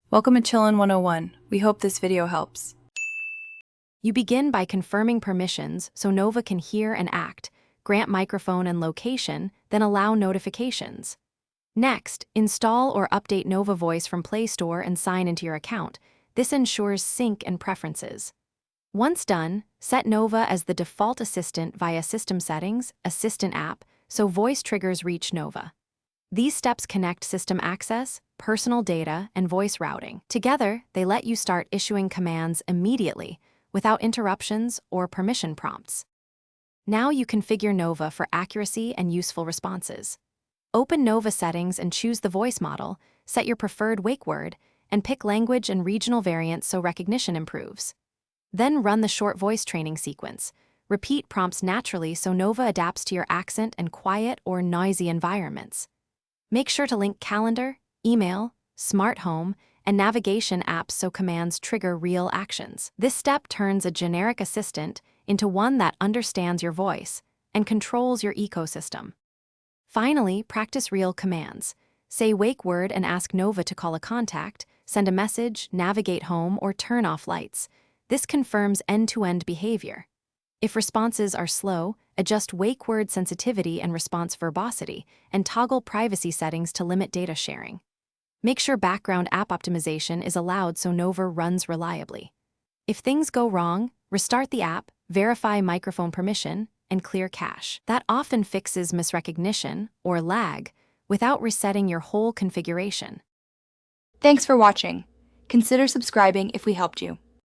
Welcome to Chillin' 101. We hope this video helps. You begin by confirming permissions so Nova can hear and act, grant microphone and location, then allow notifications. Next, install or update Nova Voice from Play Store and sign into your account. This ensures sync and preferences. Once done, set Nova as the default assistant via System Settings, Assistant app, so voice triggers reach Nova. These steps connect system access, personal data, and voice routing. Together, they let you start issuing commands immediately, without interruptions or permission prompts. Now you configure Nova for accuracy and useful responses. Open Nova settings and choose the voice model, set your preferred wake word, and pick language and regional variants so recognition improves. Then run the short voice training sequence. Repeat prompts naturally so Nova adapts to your accent and quiet or noisy environments. Make sure to link calendar, email, smart home, and navigation apps so commands trigger real actions. This step turns a generic assistant into one that understands your voice and controls your ecosystem. Finally, practice real commands. Say wake word and ask Nova to call a contact, send a message, navigate home, or turn off lights. This confirms end-to-end behavior. If responses are slow, adjust wake word sensitivity and response verbosity, and toggle privacy settings to limit data sharing. Make sure background app optimization is allowed so Nova runs reliably. If things go wrong, restart the app, verify microphone permission, and clear cache. That often fixes misrecognition or lag without resetting your whole configuration. Thanks for watching. Consider subscribing if we helped you.